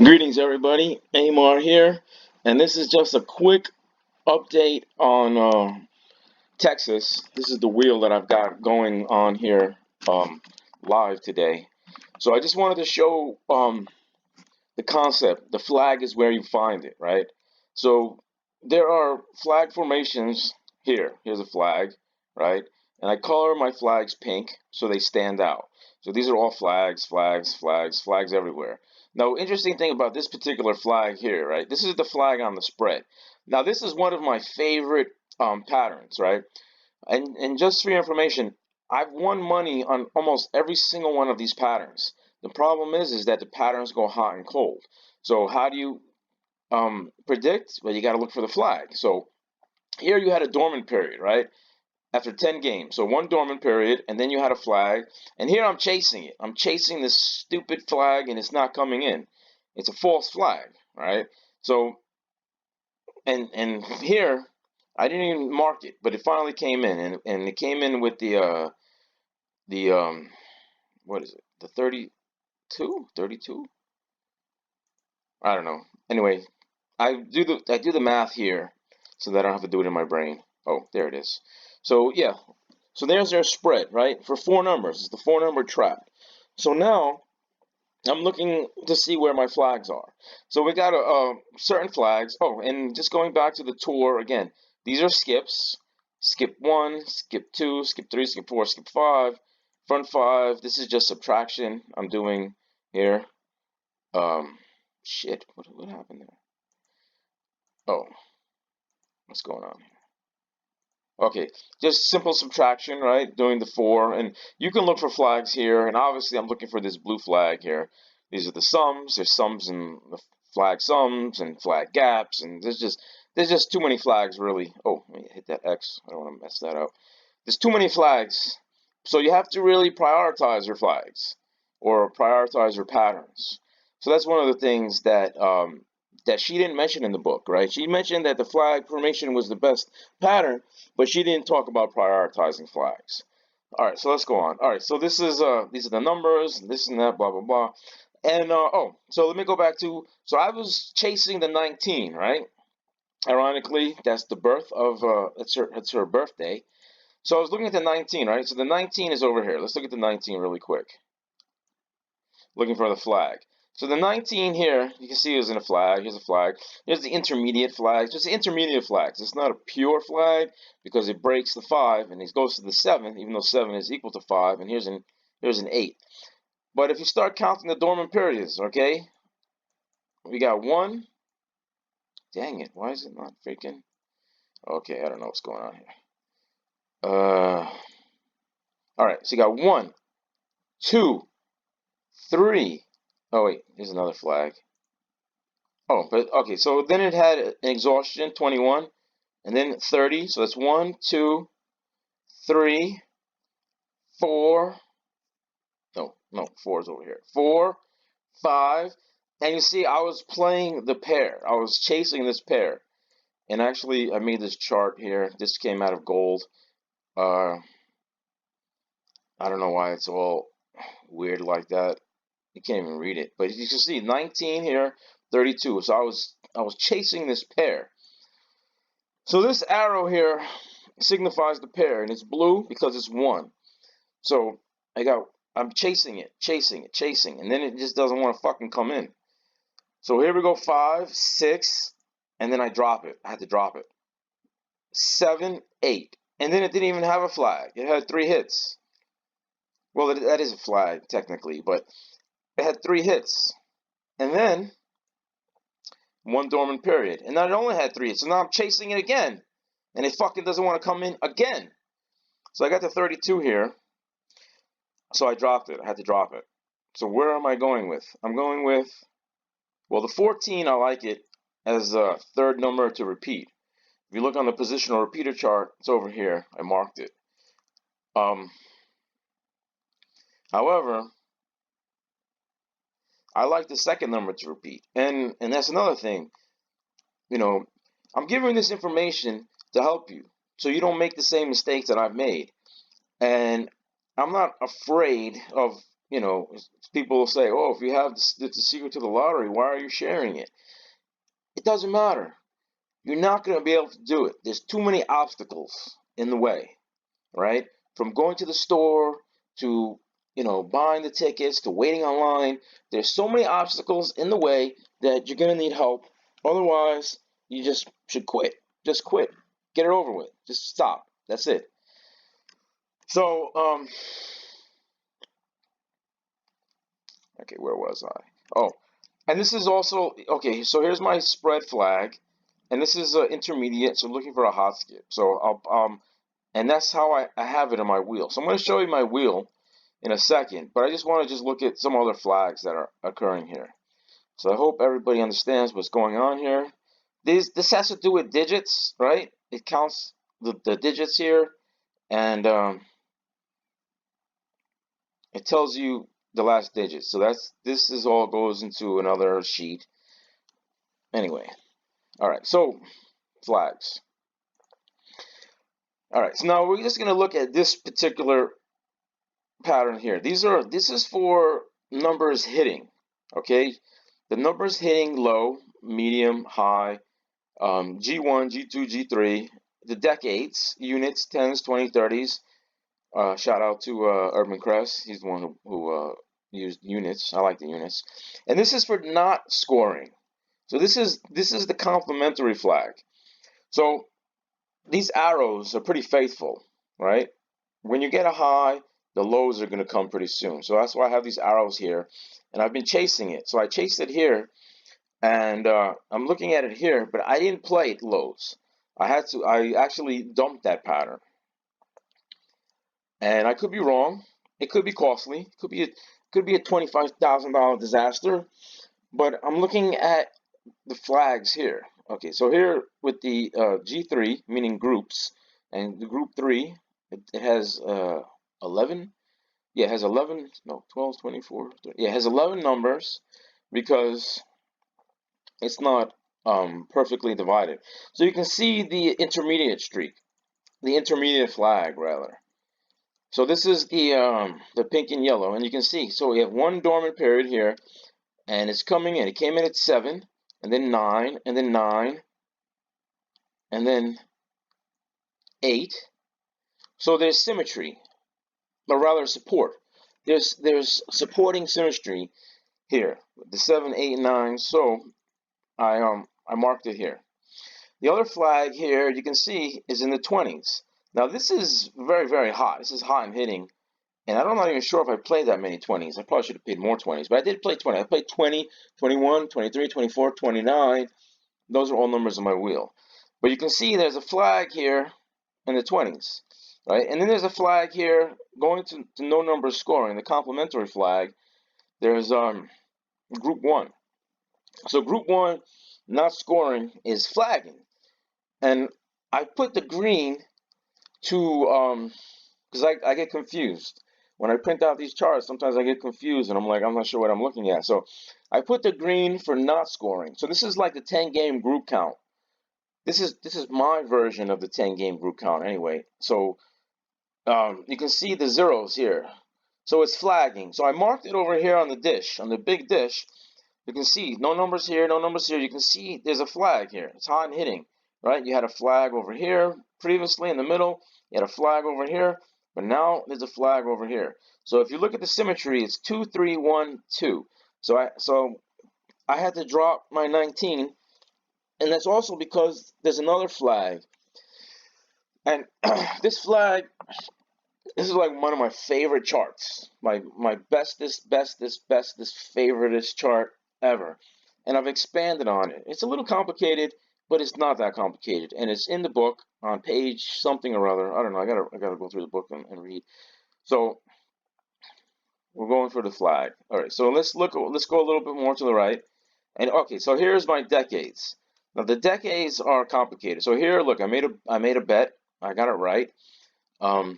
Greetings, everybody. Amar here, and this is just a quick update on Texas. This is the wheel that I've got going on here live today. So I just wanted to show the concept. The flag is where you find it, right? So there are flag formations here. Here's a flag, right? And I color my flags pink so they stand out. So these are all flags, flags, flags, flags everywhere. Now, interesting thing about this particular flag here, right? This is the flag on the spread. Now, this is one of my favorite patterns, right? And just for your information, I've won money on almost every single one of these patterns. The problem is that the patterns go hot and cold. So how do you predict? Well, you got to look for the flag. So here you had a dormant period, right? After 10 games. So one dormant period, and then you had a flag. And here I'm chasing it. I'm chasing this stupid flag, and it's not coming in. It's a false flag, right? So, and here, I didn't even mark it, but it finally came in, and it came in with the what is it? The 32? 32? I don't know. Anyway, I do the math here so that I don't have to do it in my brain. Oh, there it is. So yeah, so there's their spread, right? For four numbers. It's the four-number track. So now I'm looking to see where my flags are. So we got certain flags. Oh, and just going back to the tour again, these are skips. Skip 1, skip 2, skip 3, skip 4, skip 5, front 5. This is just subtraction I'm doing here. Shit, what happened there? Oh, what's going on here? Okay, just simple subtraction, right? Doing the 4, and you can look for flags here, and obviously I'm looking for this blue flag here. These are the sums. There's sums and the flag sums and flag gaps, and there's just too many flags, really. Oh, let me hit that X. I don't want to mess that up. There's too many flags, so you have to really prioritize your flags or prioritize your patterns. So that's one of the things that she didn't mention in the book, right? She mentioned that the flag formation was the best pattern, but she didn't talk about prioritizing flags. All right, so let's go on. All right, so this is these are the numbers, this and that, blah blah blah. And oh, so let me go back to so I was chasing the 19, right? Ironically, that's the birth of it's her birthday. So I was looking at the 19, right? So the 19 is over here. Let's look at the 19 really quick. Looking for the flag. So the 19 here, you can see is in a flag. Here's a flag. Here's the intermediate flag. Just the intermediate flags. It's not a pure flag because it breaks the 5 and it goes to the 7, even though 7 is equal to 5. And here's an 8. But if you start counting the dormant periods, okay, we got 1. Dang it, why is it not freaking? Okay, I don't know what's going on here. All right, so you got 1, 2, 3. Oh wait, here's another flag. Oh, but okay, so then it had an exhaustion, 21, and then 30. So that's 1, 2, 3, 4. No, 4 is over here. 4, 5. And you see, I was playing the pair. I was chasing this pair. And actually, I made this chart here. This came out of gold. Uh, I don't know why it's all weird like that. You can't even read it. But you can see 19 here, 32. So I was chasing this pair. So this arrow here signifies the pair, and it's blue because it's 1. So I'm chasing it, chasing it, chasing, and then it just doesn't want to fucking come in. So here we go, 5, 6, and then I drop it. I had to drop it. 7, 8, and then it didn't even have a flag. It had 3 hits. Well, that is a flag technically, but it had 3 hits, and then 1 dormant period, and now it only had 3 hits. So now I'm chasing it again, and it fucking doesn't want to come in again. So I got to 32 here. So I dropped it. I had to drop it. So where am I going with? I'm going with, well, the 14, I like it as a third number to repeat. If you look on the positional repeater chart, it's over here. I marked it. However, I like the second number to repeat. And that's another thing. You know, I'm giving this information to help you so you don't make the same mistakes that I've made. And I'm not afraid of you know, people will say, oh, if you have the secret to the lottery, why are you sharing it? It doesn't matter. You're not going to be able to do it. There's too many obstacles in the way, right? From going to the store to, buying the tickets to waiting online. There's so many obstacles in the way that you're going to need help. Otherwise, you just should quit. Just quit. Get it over with. Just stop. That's it. So, okay, where was I? Oh, and this is also, okay, so here's my spread flag, and this is intermediate, so looking for a hot skip. So and that's how I have it on my wheel. So I'm going to show you my wheel in a second, but I just want to just look at some other flags that are occurring here. So I hope everybody understands what's going on here. This has to do with digits, right? It counts the digits here, and it tells you the last digit. So this is all goes into another sheet. Anyway, all right. So flags. All right. So now we're just going to look at this particular pattern here. This is for numbers hitting. Okay, the numbers hitting low, medium, high, G1, G2, G3. The decades, units, 10s, 20s, 30s. Shout out to Urban Crest. He's the one who used units. I like the units. And this is for not scoring. So this is the complementary flag. So these arrows are pretty faithful, right? When you get a high, the lows are going to come pretty soon. So that's why I have these arrows here, and I've been chasing it. So I chased it here, and I'm looking at it here, but I didn't play it lows. I actually dumped that pattern, and I could be wrong. It could be costly. It could be a $25,000 disaster. But I'm looking at the flags here. Okay, so here with the G3, meaning groups, and the group 3, it has 11. Yeah, it has 11, no, 12, 24. Yeah, it has 11 numbers because it's not perfectly divided. So you can see the intermediate streak, the intermediate flag, rather. So this is the pink and yellow, and you can see, so we have one dormant period here, and it's coming in. It came in at 7, and then 9, and then 9, and then 8. So there's symmetry, or rather support. There's supporting symmetry here, the 7, 8, and 9. So I marked it here. The other flag here you can see is in the 20s. Now this is very, very hot. This is hot and hitting. And I'm not even sure if I played that many 20s. I probably should have played more 20s, but I did play 20. I played 20, 21, 23, 24, 29. Those are all numbers on my wheel. But you can see there's a flag here in the 20s, right? And then there's a flag here going to no number scoring, the complementary flag. There's group 1. So group 1 not scoring is flagging. And I put the green to because I get confused when I print out these charts. Sometimes I get confused and I'm not sure what I'm looking at. So I put the green for not scoring. So this is like the 10 game group count. This is my version of the 10 game group count anyway. So you can see the zeros here. So it's flagging. So I marked it over here on the dish, on the big dish. You can see no numbers here, no numbers here. You can see there's a flag here. It's hot and hitting, right? You had a flag over here previously in the middle. You had a flag over here, but now there's a flag over here. So if you look at the symmetry, it's 2, 3, 1, 2. So I had to drop my 19, and that's also because there's another flag. And this flag, this is like one of my favorite charts. My bestest, favoriteest chart ever. And I've expanded on it. It's a little complicated, but it's not that complicated. And it's in the book on page something or other. I don't know. I gotta go through the book and read. So we're going for the flag. All right. So let's go a little bit more to the right. And okay. So here's my decades. Now the decades are complicated. So here, look, I made a bet. I got it right. But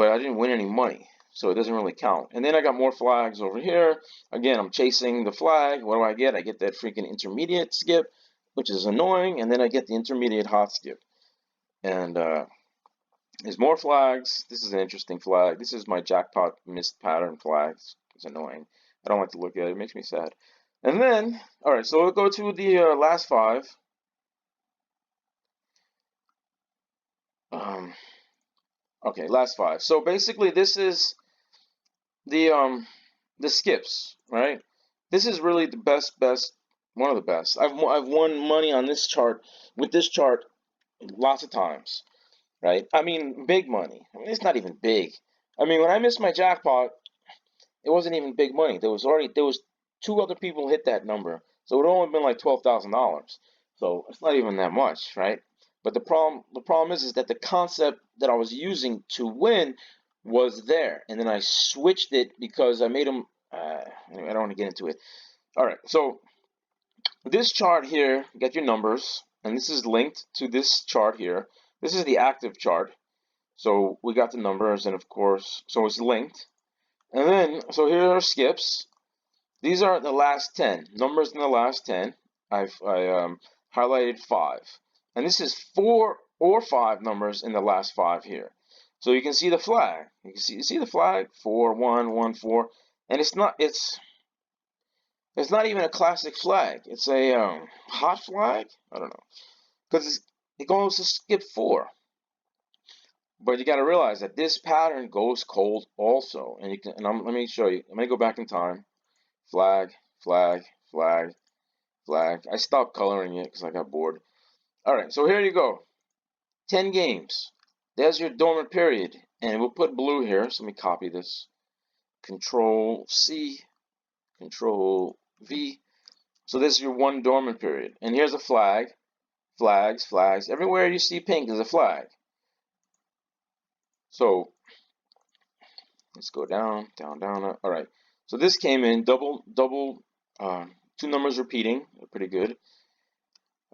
I didn't win any money, so it doesn't really count. And then I got more flags over here. Again, I'm chasing the flag. What do I get? I get that freaking intermediate skip, which is annoying, and then I get the intermediate hot skip. And There's more flags. This is an interesting flag. This is my jackpot missed pattern flag. It's annoying. I don't like to look at it. It makes me sad. And then, all right, so we'll go to the last five. Um, okay, last five. So basically, this is the skips, right? This is really the best, one of the best. I've won money on this chart with this chart lots of times, right? I mean, big money. I mean, it's not even big. I mean, when I missed my jackpot, it wasn't even big money. There was two other people hit that number, so it would only been like $12,000. So it's not even that much, right? But the problem is that the concept that I was using to win was there, and then I switched it because I made them. Anyway, I don't want to get into it. All right, so this chart here, get your numbers, and this is linked to this chart here. This is the active chart. So we got the numbers, and of course, so it's linked. And then, so here are skips. These are the last 10 numbers in the last 10. I highlighted 5, and this is 4 or 5 numbers in the last 5 here. So you can see the flag. You see the flag 4 1 1 4, and it's not even a classic flag. It's a hot flag. I don't know because it goes to skip 4. But you got to realize that this pattern goes cold also, and you can. Let me show you. Let me go back in time. Flag, flag, flag, flag. I stopped coloring it because I got bored. All right, so here you go. 10 games. There's your dormant period, and we'll put blue here. So let me copy this. Control C, Control V. So this is your one dormant period, and here's a flag. Flags, flags. Everywhere you see pink is a flag. So let's go down, down, down. All right. So this came in double, two numbers repeating. Pretty good.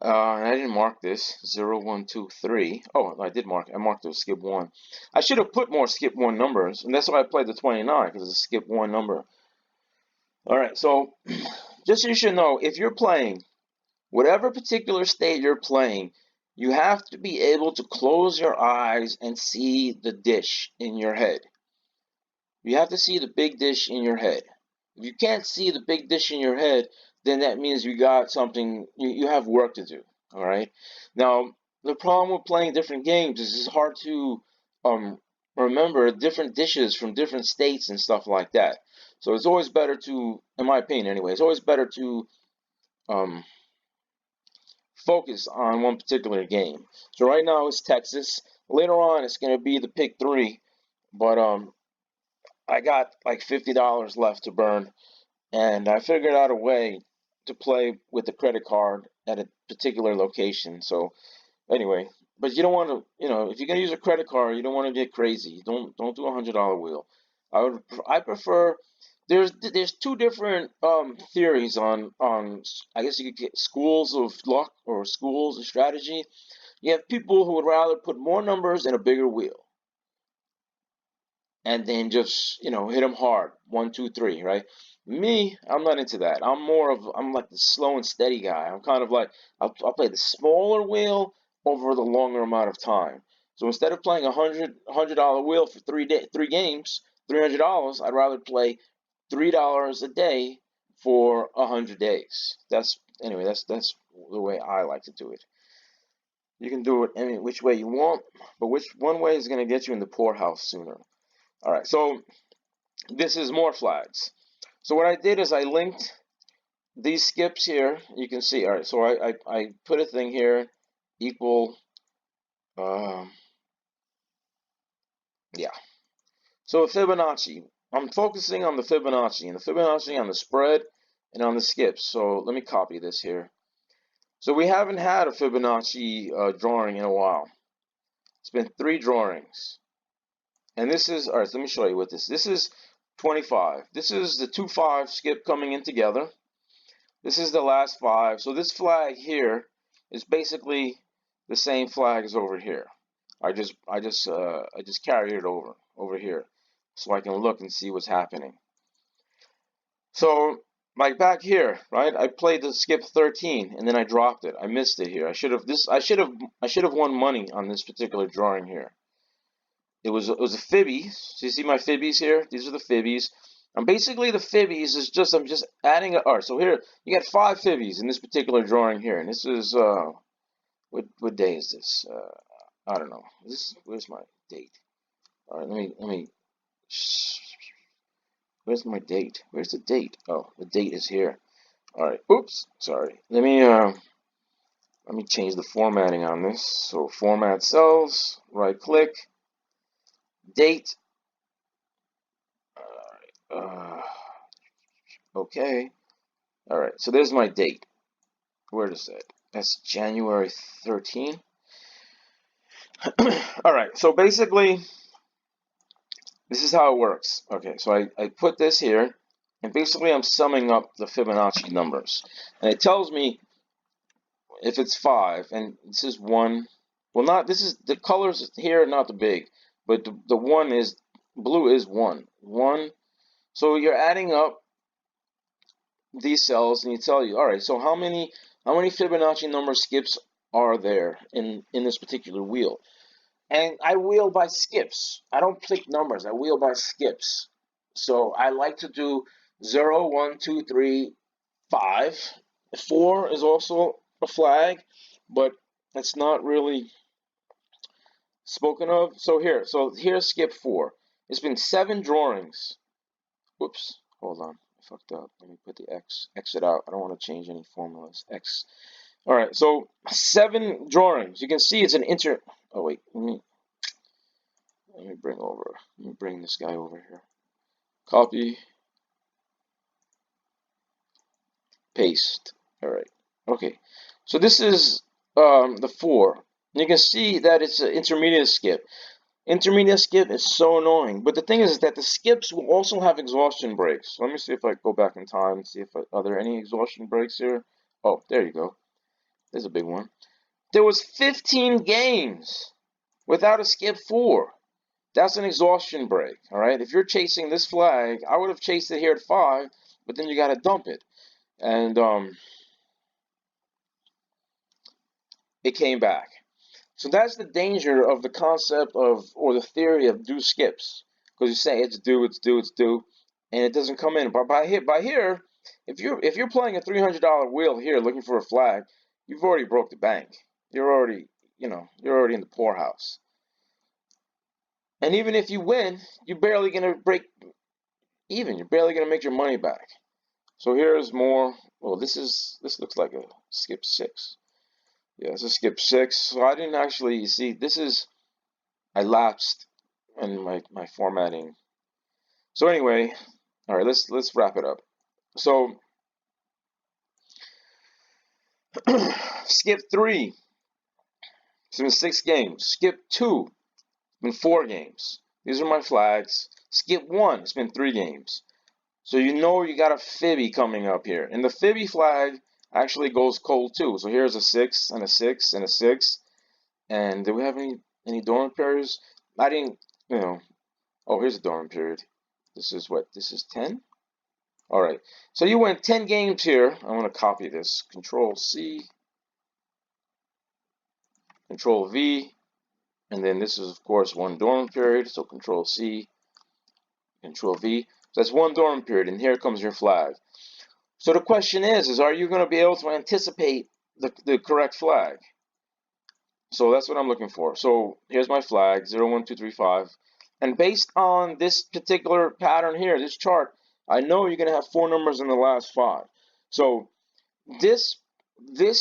And I didn't mark this. 0, 1, 2, 3. Oh, I did mark. I marked those skip 1. I should have put more skip 1 numbers, and that's why I played the 29 because it's a skip 1 number. All right. So just so you should know, if you're playing whatever particular state you're playing, you have to be able to close your eyes and see the dish in your head. You have to see the big dish in your head. If you can't see the big dish in your head, then that means you got something, you have work to do. All right. Now, the problem with playing different games is it's hard to remember different dishes from different states and stuff like that. So it's always better to, in my opinion anyway, it's always better to um, focus on one particular game. So right now it's Texas. Later on it's going to be the pick 3, but I got like $50 left to burn, and I figured out a way to play with the credit card at a particular location. So anyway, but you don't want to, if you're gonna use a credit card, you don't want to get crazy. Don't do $100 wheel. I prefer. There's two different theories on I guess you could get schools of luck or schools of strategy. You have people who would rather put more numbers in a bigger wheel and then just hit them hard, 1 2 3, right? Me, I'm not into that. I'm like the slow and steady guy. I'm kind of like I'll play the smaller wheel over the longer amount of time. So instead of playing a $100 wheel for 3 games, $300, I'd rather play $3 a day for 100 days. That's the way I like to do it. You can do it any which way you want, but which one way is going to get you in the poorhouse sooner. All right, so this is more flags. So what I did is I linked these skips here. You can see. All right, so I put a thing here equal. Uh, yeah. So Fibonacci. I'm focusing on the Fibonacci and the Fibonacci on the spread and on the skips. So let me copy this here. So we haven't had a Fibonacci drawing in a while. It's been 3 drawings. And this is, all right, so let me show you what this is. This is 25. This is the 2 5 skip coming in together. This is the last 5. So this flag here is basically the same flag as over here. I just carried it over here so I can look and see what's happening. So like back here, right? I played the skip 13 and then I dropped it. I missed it here. I should have won money on this particular drawing here. it was a fibby. So you see my fibbies here? These are the fibbies. And basically the fibbies is just I'm just adding all right, so here you got 5 fibbies in this particular drawing here. And this is what day is this? I don't know. Where's my date? All right, let me where's my date? Where's the date? Oh, the date is here. All right. Oops, sorry. Let me change the formatting on this. So format cells, right click, date. Okay. All right. So there's my date. Where is that? That's January 13. All right. So basically, this is how it works. Okay. So I put this here, and basically I'm summing up the Fibonacci numbers, and it tells me if it's 5, and this is 1. Well, not this is the colors here are not the big, but the 1 is blue is 1. 1. So you're adding up these cells, and you tell you, all right, so how many Fibonacci number skips are there in this particular wheel? And I wheel by skips. I don't pick numbers. I wheel by skips. So I like to do 0, 1, 2, 3, 5. 4 is also a flag, but it's not really spoken of. So here's skip 4. It's been 7 drawings. Whoops, hold on, I fucked up. Let me put the exit out. I don't want to change any formulas. X. All right, so 7 drawings. You can see it's an inter. Oh wait, let me bring this guy over here. Copy, paste. All right. Okay. So this is the 4. You can see that it's an intermediate skip. Intermediate skip is so annoying. But the thing is that the skips will also have exhaustion breaks. So let me see if I go back in time and see if are there any exhaustion breaks here. Oh, there you go. There's a big one. There was 15 games without a skip 4. That's an exhaustion break, all right? If you're chasing this flag, I would have chased it here at 5, but then you got to dump it. And it came back. So that's the danger of the concept of, or the theory of do skips. Because you say it's due, and it doesn't come in. But by here, if you're playing a $300 wheel here looking for a flag, you've already broke the bank. You're already, you're already in the poorhouse. And even if you win, you're barely gonna break even. You're barely gonna make your money back. So here's more. Well, this looks like a skip 6. Yeah, it's a skip 6. So I didn't actually, you see, I lapsed in my formatting. So anyway, all right, let's wrap it up. So skip 3, it's been 6 games. Skip 2, it's been 4 games. These are my flags. Skip 1, it's been 3 games. So you know you got a fibby coming up here. And the fibby flag actually goes cold too. So here's a 6 and a 6 and a 6. And do we have any dormant periods? I didn't, oh, here's a dormant period. This is what? This is 10? All right. So you went 10 games here. I'm going to copy this. Control C, Control V, and then this is, of course, one dormant period. So Control C, Control V. So that's one dormant period, and here comes your flag. So the question is are you going to be able to anticipate the correct flag? So that's what I'm looking for. So here's my flag, 0, 1, 2, 3, 5. And based on this particular pattern here, this chart, I know you're going to have 4 numbers in the last 5. So this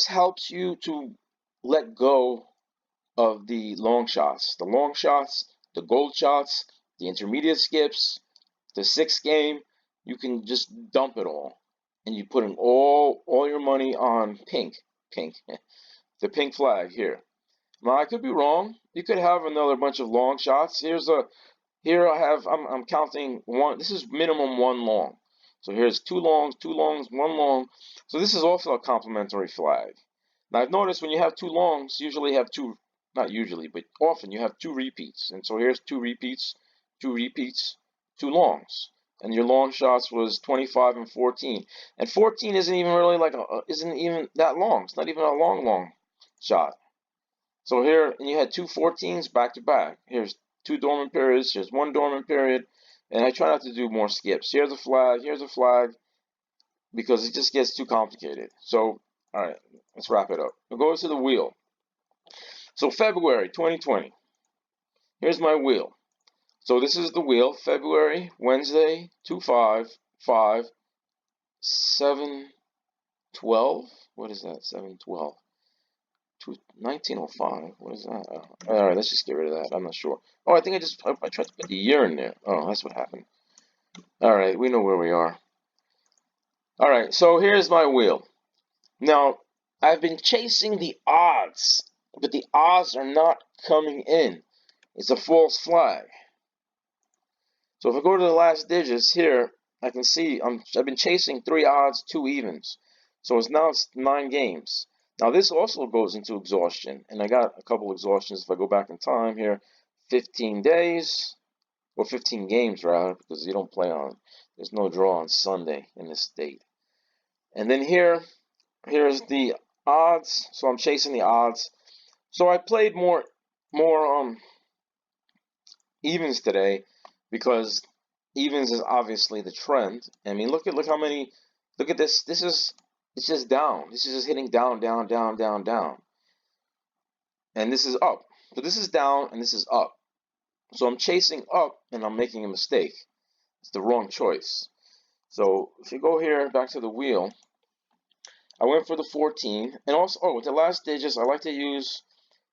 helps you to let go of the long shots. The long shots, the gold shots, the intermediate skips, the 6th game, you can just dump it all. And you put in all your money on pink, the pink flag here. Now I could be wrong. You could have another bunch of long shots. Here I have I'm counting one. This is minimum 1 long. So here's 2 longs, 2 longs, 1 long. So this is also a complementary flag. Now I've noticed when you have 2 longs, usually have 2, not usually, but often you have 2 repeats. And so here's 2 repeats, 2 repeats, 2 longs. And your long shots was 25 and 14. And 14 isn't even really isn't even that long. It's not even a long shot. So here, and you had 2 14s back to back. Here's 2 dormant periods. Here's 1 dormant period. And I try not to do more skips. Here's a flag. Here's a flag. Because it just gets too complicated. So, all right, let's wrap it up. We'll go to the wheel. So February 2020. Here's my wheel. So this is the wheel. February, Wednesday, 2/5/5, 7/12. What is that? 7/12. 1905. What is that? Oh, all right, let's just get rid of that. I'm not sure. Oh, I think I tried to put the year in there. Oh, that's what happened. All right, we know where we are. All right, so here's my wheel. Now, I've been chasing the odds, but the odds are not coming in. It's a false flag. So if I go to the last digits here, I can see I've been chasing 3 odds, 2 evens. So it's 9 games. Now this also goes into exhaustion, and I got a couple exhaustions if I go back in time here. 15 days, or 15 games rather, because you don't play on, there's no draw on Sunday in this state. And then here's the odds. So I'm chasing the odds. So I played more evens today because evens is obviously the trend. I mean, look how many. Look at this. It's just down. This is just hitting down, down, down, down, down. And this is up. So this is down and this is up. So I'm chasing up and I'm making a mistake. It's the wrong choice. So if you go here back to the wheel, I went for the 14, and also, with the last digits, I like to use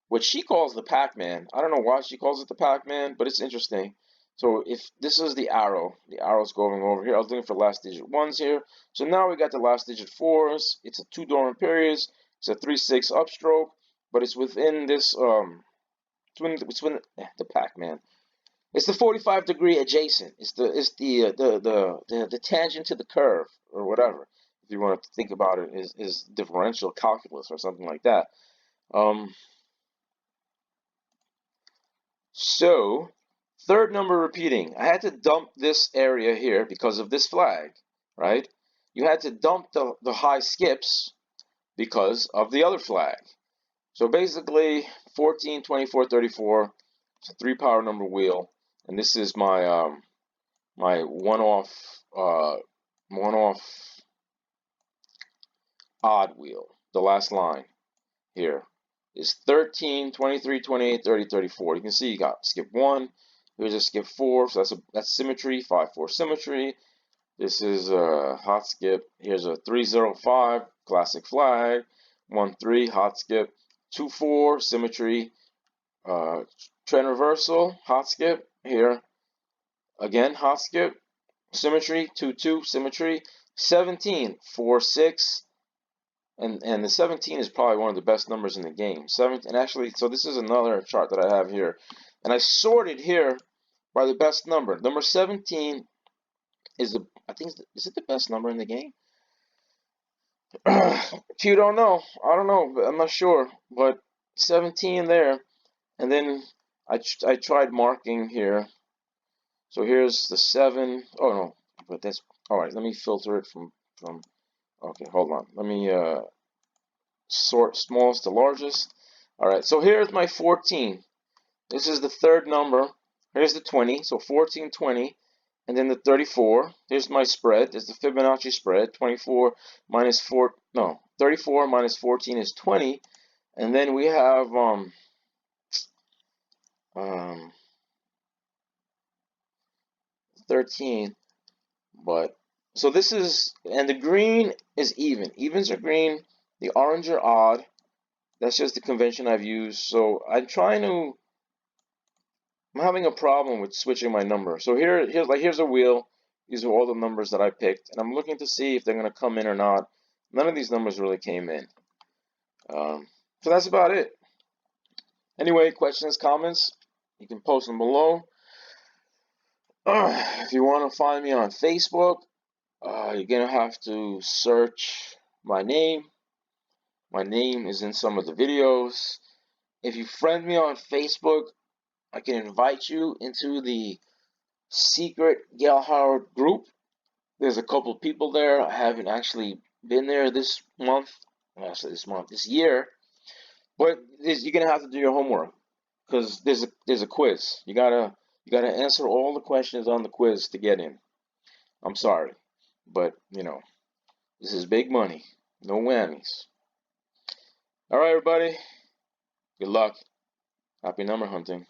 what she calls the Pac-Man. I don't know why she calls it the Pac-Man, but it's interesting. So if this is the arrow's going over here. I was looking for last digit 1s here. So now we got the last digit 4s. It's a 2 dormant periods. It's a 3/6 upstroke, but it's within this the Pac-Man. It's the 45-degree adjacent. It's the tangent to the curve or whatever. If you want to think about it, is differential calculus or something like that. So third number repeating. I had to dump this area here because of this flag, right? You had to dump the high skips because of the other flag. So basically 14, 24, 34. It's a 3-power number wheel, and this is my my one-off odd wheel. The last line here is 13, 23, 28, 30, 34. You can see you got skip 1. Here's a skip 4, so that's symmetry, 5-4 symmetry. This is a hot skip. Here's a 3-0-5 classic flag. 1-3 hot skip. 2-4 symmetry. Trend reversal, hot skip here. Again, hot skip, symmetry, 2-2 symmetry. 17, 4-6. And the 17 is probably one of the best numbers in the game. 17, and actually, so this is another chart that I have here. And I sorted here by the best number. Number 17 is is it the best number in the game? If you don't know, I don't know, but I'm not sure. But 17 there. And then I tried marking here. So here's the 7. Oh no, but that's all right. Let me filter it from. Okay, hold on. Let me sort smallest to largest. All right, so here's my 14. This is the third number. Here's the 20, so 14, 20, and then the 34. Here's my spread. There's the Fibonacci spread. 24 minus 4, no, 34 minus 14 is 20, and then we have 13. But so this is, and the green is even. Evens are green. The orange are odd. That's just the convention I've used. So I'm having a problem with switching my number. So here's a wheel. These are all the numbers that I picked, and I'm looking to see if they're gonna come in or not. None of these numbers really came in. So that's about it. Anyway, questions, comments, you can post them below. If you want to find me on Facebook, you're gonna have to search my name. My name is in some of the videos. If you friend me on Facebook, I can invite you into the secret Gail Howard group. There's a couple people there. I haven't actually been there this month. Actually, this year. But you're gonna have to do your homework. because there's a quiz. You gotta answer all the questions on the quiz to get in. I'm sorry, but this is big money. No whammies. All right, everybody. Good luck. Happy number hunting.